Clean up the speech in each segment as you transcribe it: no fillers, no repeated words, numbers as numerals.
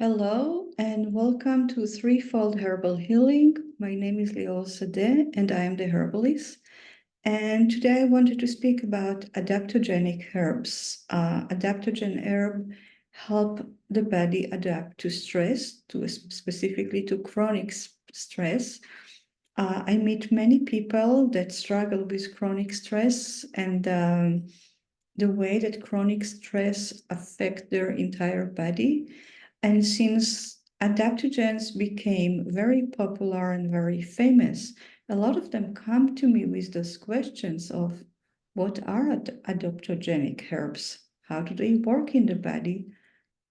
Hello and welcome to Threefold Herbal Healing. My name is Leo Sade and I am the herbalist. And today I wanted to speak about adaptogenic herbs. Adaptogen herb help the body adapt to stress, specifically to chronic stress. I meet many people that struggle with chronic stress and the way that chronic stress affect their entire body. And since adaptogens became very popular and very famous, a lot of them come to me with those questions of what are adaptogenic herbs? How do they work in the body?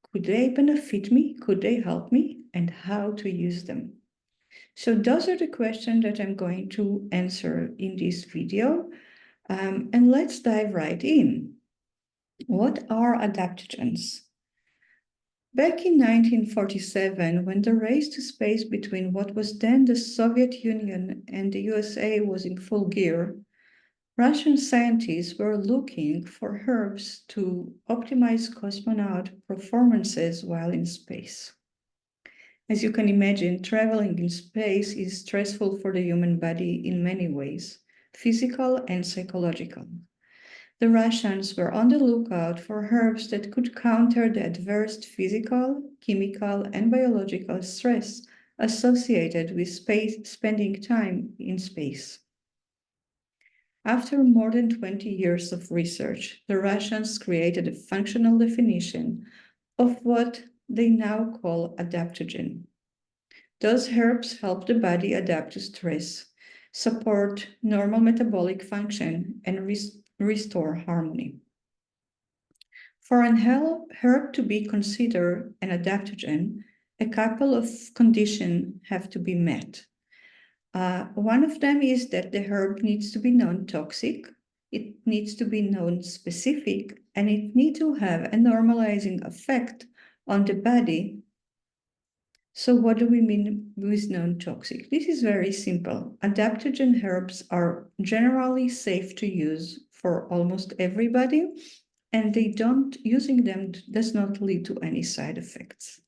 Could they benefit me? Could they help me? And how to use them? So those are the questions that I'm going to answer in this video. And let's dive right in. What are adaptogens? Back in 1947, when the race to space between what was then the Soviet Union and the USA was in full gear, Russian scientists were looking for herbs to optimize cosmonaut performances while in space. As you can imagine, traveling in space is stressful for the human body in many ways, physical and psychological. The Russians were on the lookout for herbs that could counter the adverse physical, chemical, and biological stress associated with spending time in space. After more than 20 years of research, the Russians created a functional definition of what they now call adaptogen. Those herbs help the body adapt to stress, support normal metabolic function, and restore harmony. For an herb to be considered an adaptogen, a couple of conditions have to be met. One of them is that the herb needs to be non-toxic, it needs to be non-specific, and it needs to have a normalizing effect on the body. So what do we mean with non-toxic? This is very simple. Adaptogen herbs are generally safe to use for almost everybody, and using them does not lead to any side effects.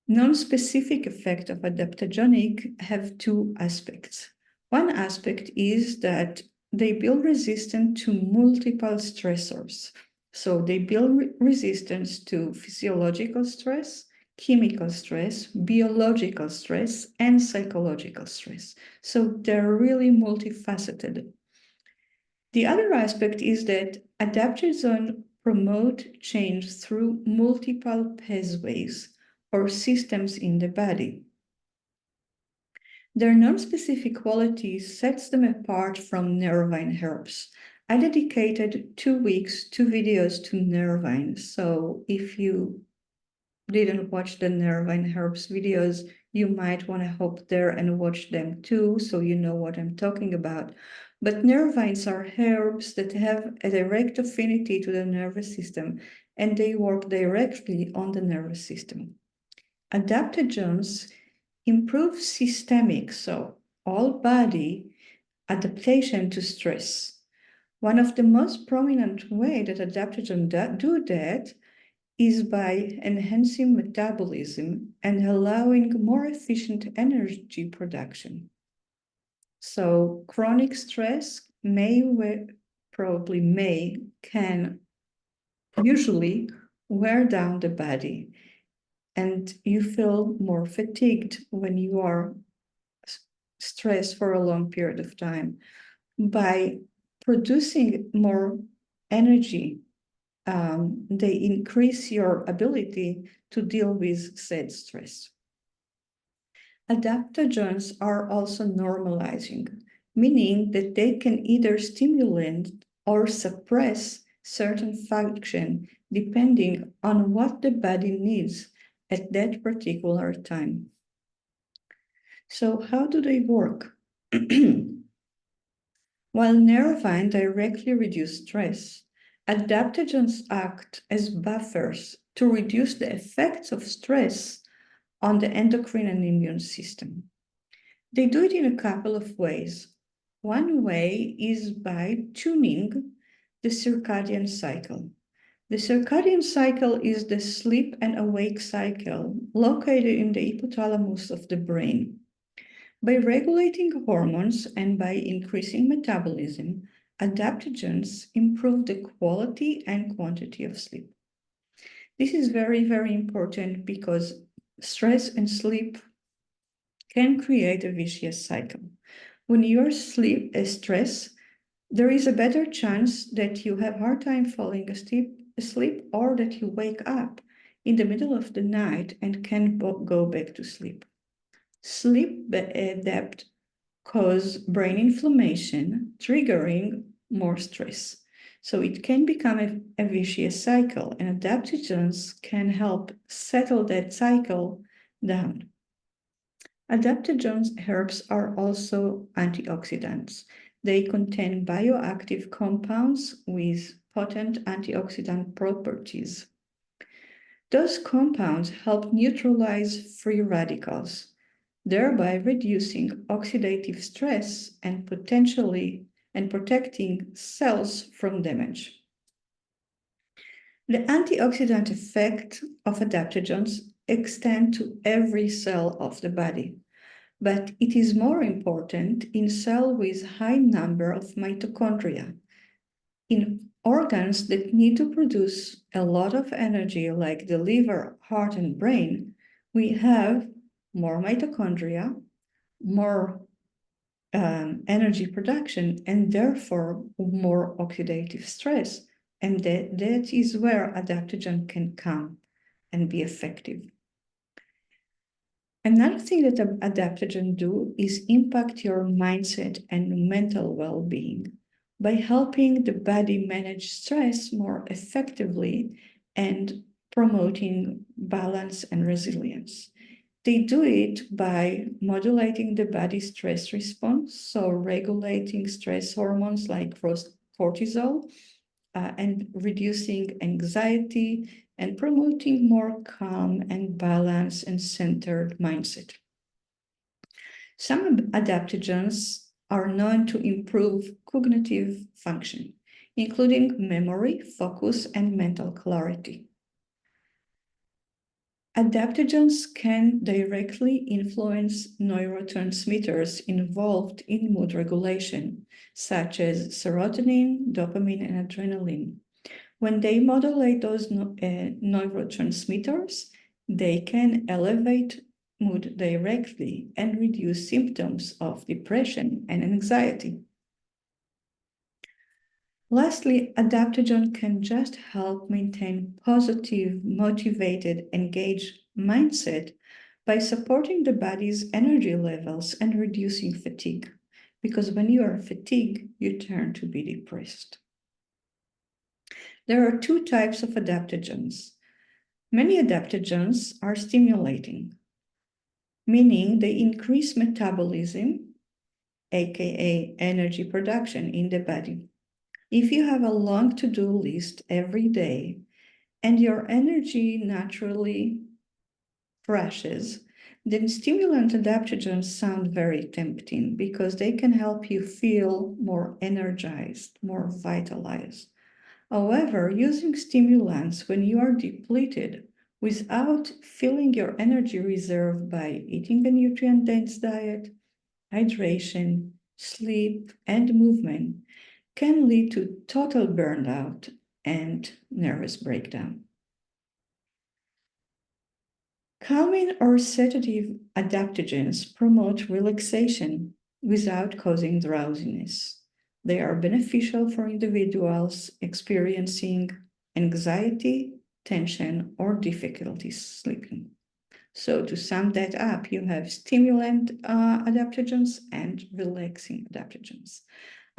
Non-specific effects of adaptogenic have two aspects. One aspect is that they build resistance to multiple stressors. So they build resistance to physiological stress, chemical stress, biological stress, and psychological stress. So they're really multifaceted. The other aspect is that adaptogens promote change through multiple pathways or systems in the body. Their non-specific quality sets them apart from nervine herbs. I dedicated 2 weeks, 2 videos to nervine. So if you didn't watch the nervine herbs videos, you might want to hop there and watch them too, so you know what I'm talking about. But nervines are herbs that have a direct affinity to the nervous system, and they work directly on the nervous system. Adaptogens improve systemic, so all body adaptation to stress. One of the most prominent ways that adaptogens do that is by enhancing metabolism and allowing more efficient energy production. So chronic stress can usually wear down the body, and you feel more fatigued when you are stressed for a long period of time. By producing more energy, they increase your ability to deal with said stress. Adaptogens are also normalizing, meaning that they can either stimulate or suppress certain function depending on what the body needs at that particular time. So how do they work? While nervine directly reduce stress, adaptogens act as buffers to reduce the effects of stress on the endocrine and immune system. They do it in a couple of ways. One way is by tuning the circadian cycle. The circadian cycle is the sleep and awake cycle located in the hypothalamus of the brain. By regulating hormones and by increasing metabolism, adaptogens improve the quality and quantity of sleep. This is very, very important because stress and sleep can create a vicious cycle. When you're stressed, there is a better chance that you have a hard time falling asleep or that you wake up in the middle of the night and can't go back to sleep. Sleep debt cause brain inflammation, triggering more stress. So it can become a vicious cycle, and adaptogens can help settle that cycle down. Adaptogens herbs are also antioxidants. They contain bioactive compounds with potent antioxidant properties. Those compounds help neutralize free radicals, thereby reducing oxidative stress and protecting cells from damage. The antioxidant effect of adaptogens extend to every cell of the body, but it is more important in cells with high number of mitochondria. In organs that need to produce a lot of energy, like the liver, heart, and brain, we have more mitochondria, more energy production, and therefore more oxidative stress. And that is where adaptogen can come and be effective. Another thing that adaptogen do is impact your mindset and mental well-being by helping the body manage stress more effectively and promoting balance and resilience. They do it by modulating the body's stress response, so regulating stress hormones like cortisol, and reducing anxiety and promoting more calm and balanced and centered mindset. Some adaptogens are known to improve cognitive function, including memory, focus, and mental clarity. Adaptogens can directly influence neurotransmitters involved in mood regulation, such as serotonin, dopamine, and adrenaline. When they modulate those neurotransmitters, they can elevate mood directly and reduce symptoms of depression and anxiety. Lastly, adaptogen can just help maintain positive, motivated, engaged mindset by supporting the body's energy levels and reducing fatigue. Because when you are fatigued, you turn to be depressed. There are two types of adaptogens. Many adaptogens are stimulating, meaning they increase metabolism, aka energy production in the body. If you have a long to-do list every day and your energy naturally crashes, then stimulant adaptogens sound very tempting because they can help you feel more energized, more vitalized. However, using stimulants when you are depleted without filling your energy reserve by eating a nutrient-dense diet, hydration, sleep, and movement can lead to total burnout and nervous breakdown. Calming or sedative adaptogens promote relaxation without causing drowsiness. They are beneficial for individuals experiencing anxiety, tension, or difficulty sleeping. So to sum that up, you have stimulant adaptogens and relaxing adaptogens.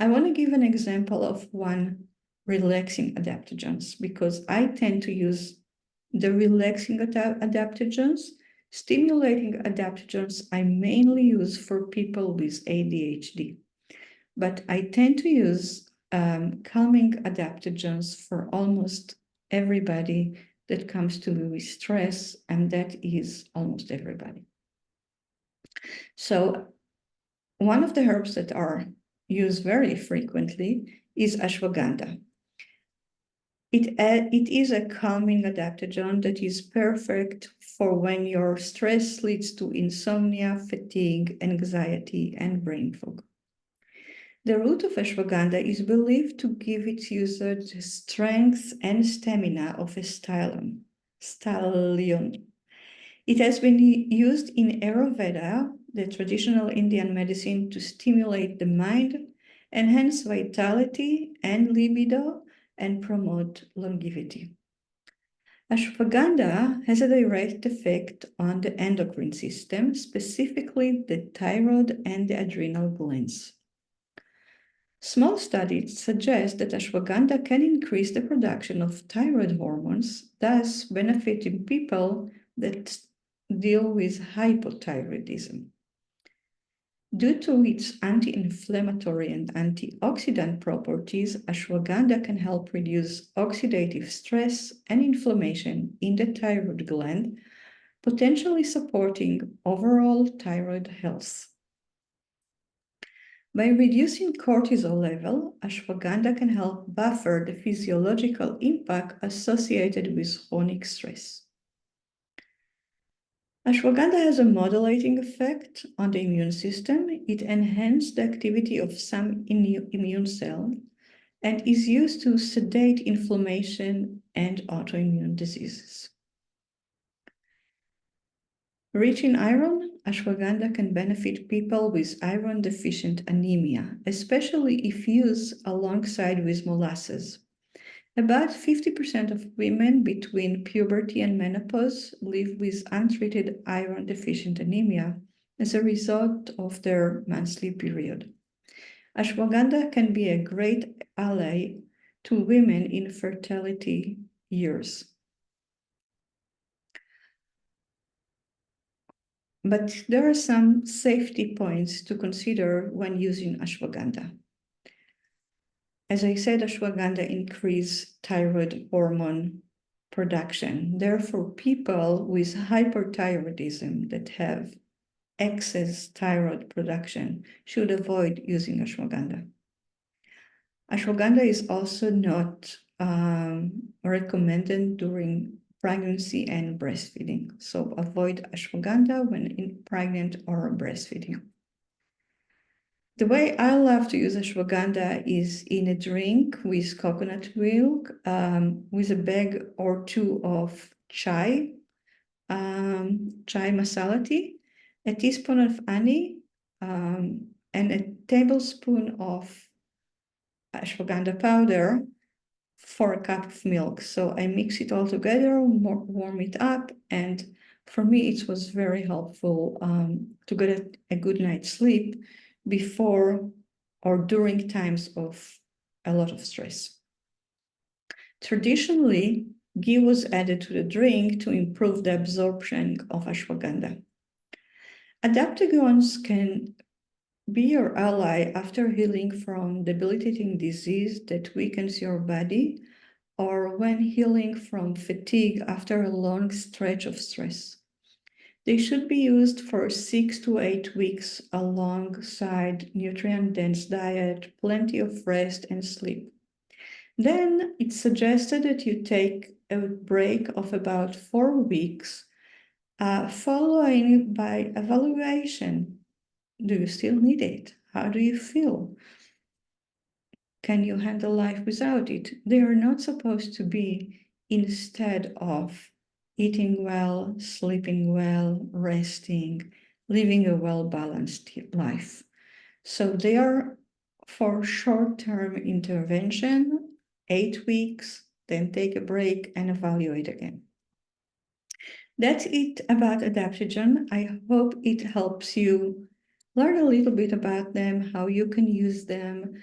I want to give an example of one relaxing adaptogens because I tend to use the relaxing adaptogens. Stimulating adaptogens I mainly use for people with ADHD, but I tend to use calming adaptogens for almost everybody that comes to me with stress, and that is almost everybody. So one of the herbs that are used very frequently is ashwagandha. It is a calming adaptogen that is perfect for when your stress leads to insomnia, fatigue, anxiety, and brain fog. The root of ashwagandha is believed to give its user the strength and stamina of a stallion. It has been used in Ayurveda, the traditional Indian medicine, to stimulate the mind, enhance vitality and libido, and promote longevity. Ashwagandha has a direct effect on the endocrine system, specifically the thyroid and the adrenal glands. Small studies suggest that ashwagandha can increase the production of thyroid hormones, thus benefiting people that deal with hypothyroidism. Due to its anti-inflammatory and antioxidant properties, ashwagandha can help reduce oxidative stress and inflammation in the thyroid gland, potentially supporting overall thyroid health. By reducing cortisol level, ashwagandha can help buffer the physiological impact associated with chronic stress. Ashwagandha has a modulating effect on the immune system. It enhances the activity of some immune cells and is used to sedate inflammation and autoimmune diseases. Rich in iron, ashwagandha can benefit people with iron-deficient anemia, especially if used alongside with molasses. About 50% of women between puberty and menopause live with untreated iron-deficient anemia as a result of their monthly period. Ashwagandha can be a great ally to women in fertility years. But there are some safety points to consider when using ashwagandha. As I said, ashwagandha increases thyroid hormone production. Therefore, people with hyperthyroidism that have excess thyroid production should avoid using ashwagandha. Ashwagandha is also not recommended during pregnancy and breastfeeding. So avoid ashwagandha when pregnant or breastfeeding. The way I love to use ashwagandha is in a drink with coconut milk, with a bag or two of chai masala tea, a teaspoon of honey, and a tablespoon of ashwagandha powder for a cup of milk. So I mix it all together, warm it up, and for me it was very helpful to get a good night's sleep before or during times of a lot of stress. Traditionally, ghee was added to the drink to improve the absorption of ashwagandha. Adaptogens can be your ally after healing from debilitating disease that weakens your body, or when healing from fatigue after a long stretch of stress. They should be used for 6 to 8 weeks alongside nutrient-dense diet, plenty of rest and sleep. Then it's suggested that you take a break of about 4 weeks, following by evaluation. Do you still need it? How do you feel? Can you handle life without it? They are not supposed to be instead of eating well, sleeping well, resting, living a well-balanced life. So they are for short-term intervention, 8 weeks, then take a break and evaluate again. That's it about adaptogen. I hope it helps you learn a little bit about them, how you can use them,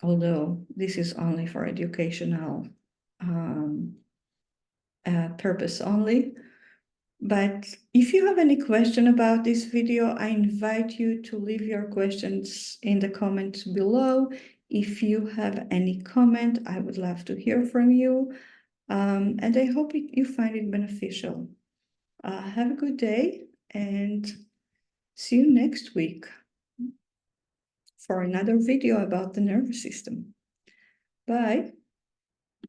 although this is only for educational purpose only. But if you have any question about this video, I invite you to leave your questions in the comments below. If you have any comment, I would love to hear from you. And I hope you find it beneficial. Have a good day and see you next week for another video about the nervous system. Bye.